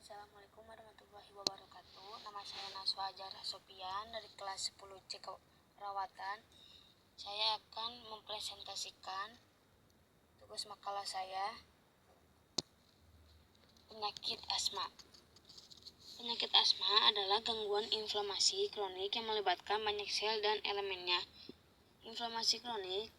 Assalamualaikum warahmatullahi wabarakatuh. Nama saya Naswa Jarah Sopian dari kelas 10C Keperawatan. Saya akan mempresentasikan tugas makalah saya, penyakit asma. Penyakit asma adalah gangguan inflamasi kronik yang melibatkan banyak sel dan elemennya. Inflamasi kronik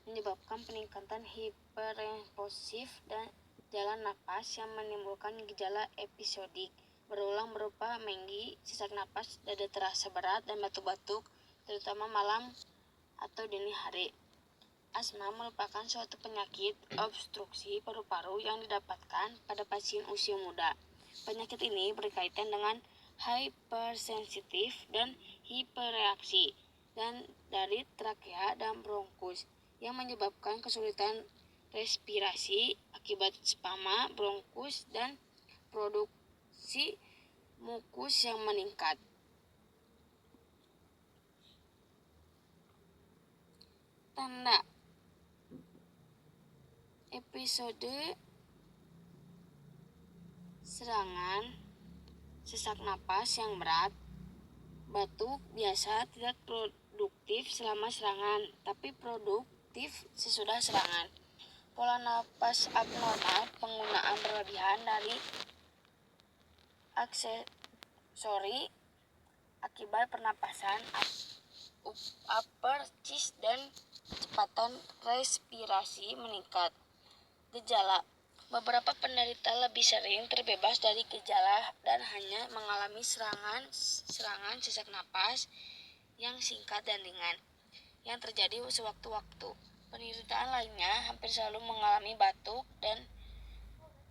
menyebabkan peningkatan hiperresponsif dan jalan napas yang menimbulkan gejala episodik berulang berupa menggi, sesak napas, dada terasa berat, dan batuk-batuk, terutama malam atau dini hari. Asma merupakan suatu penyakit obstruksi paru-paru yang didapatkan pada pasien usia muda. Penyakit ini berkaitan dengan hypersensitif dan hiperreaksi dan dari trakea dan bronkus yang menyebabkan kesulitan respirasi akibat spasma bronkus dan produksi mukus yang meningkat. Tanda episode serangan, sesak napas yang berat, batuk biasa tidak produktif selama serangan, tapi produktif sesudah serangan. Pola napas abnormal, penggunaan berlebihan dari aksesori akibat pernapasan, upper chest dan kecepatan respirasi meningkat. Gejala: beberapa penderita lebih sering terbebas dari gejala dan hanya mengalami serangan sesak napas yang singkat dan ringan yang terjadi sewaktu-waktu. Penderita lainnya hampir selalu mengalami batuk dan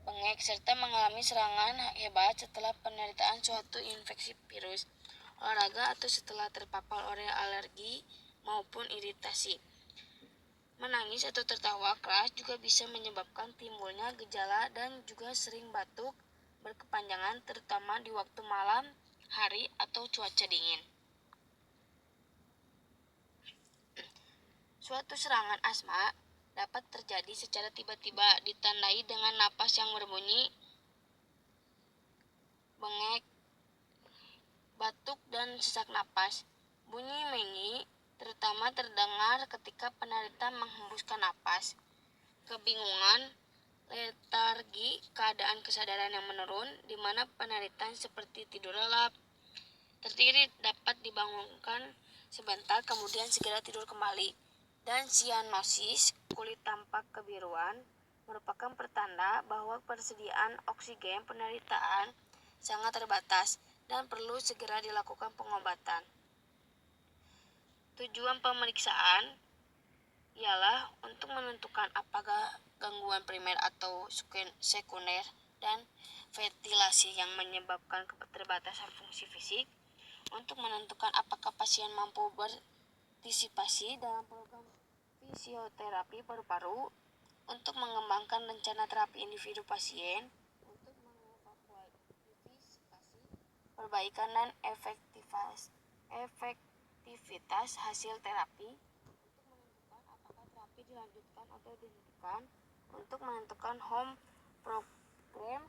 bengek serta mengalami serangan hebat setelah penderitaan suatu infeksi virus, olahraga atau setelah terpapar oleh alergi maupun iritasi. Menangis atau tertawa keras juga bisa menyebabkan timbulnya gejala dan juga sering batuk berkepanjangan terutama di waktu malam hari atau cuaca dingin. Suatu serangan asma dapat terjadi secara tiba-tiba ditandai dengan napas yang berbunyi, bengek, batuk, dan sesak napas. Bunyi menggi terutama terdengar ketika penderita menghembuskan napas. Kebingungan, letargi, keadaan kesadaran yang menurun di mana penderita seperti tidur lelap, terdiri dapat dibangunkan sebentar kemudian segera tidur kembali. Dan sianosis, kulit tampak kebiruan, merupakan pertanda bahwa persediaan oksigen penderitaan sangat terbatas dan perlu segera dilakukan pengobatan. Tujuan pemeriksaan ialah untuk menentukan apakah gangguan primer atau sekunder dan ventilasi yang menyebabkan keterbatasan fungsi fisik, untuk menentukan apakah pasien mampu berpartisipasi dalam program fisioterapi paru-paru, untuk mengembangkan rencana terapi individu pasien, untuk mengevaluasi perbaikan dan efektivitas hasil terapi, untuk menentukan apakah terapi dilanjutkan atau dihentikan, untuk menentukan home program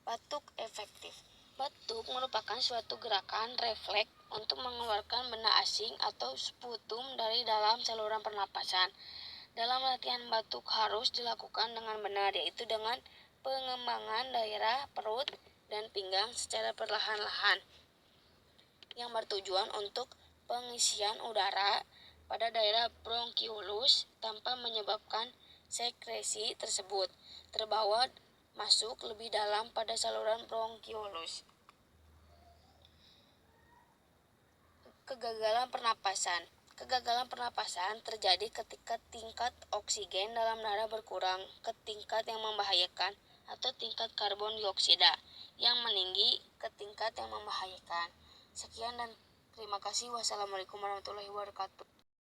batuk efektif. Batuk merupakan suatu gerakan refleks untuk mengeluarkan benda asing atau sputum dari dalam saluran pernapasan. Dalam latihan batuk harus dilakukan dengan benar, yaitu dengan pengembangan daerah perut dan pinggang secara perlahan-lahan yang bertujuan untuk pengisian udara pada daerah bronkiolus tanpa menyebabkan sekresi tersebut terbawa masuk lebih dalam pada saluran bronkiolus. Kegagalan pernapasan. Kegagalan pernapasan terjadi ketika tingkat oksigen dalam darah berkurang ke tingkat yang membahayakan atau tingkat karbon dioksida yang meninggi ke tingkat yang membahayakan. Sekian dan terima kasih. Wassalamualaikum warahmatullahi wabarakatuh.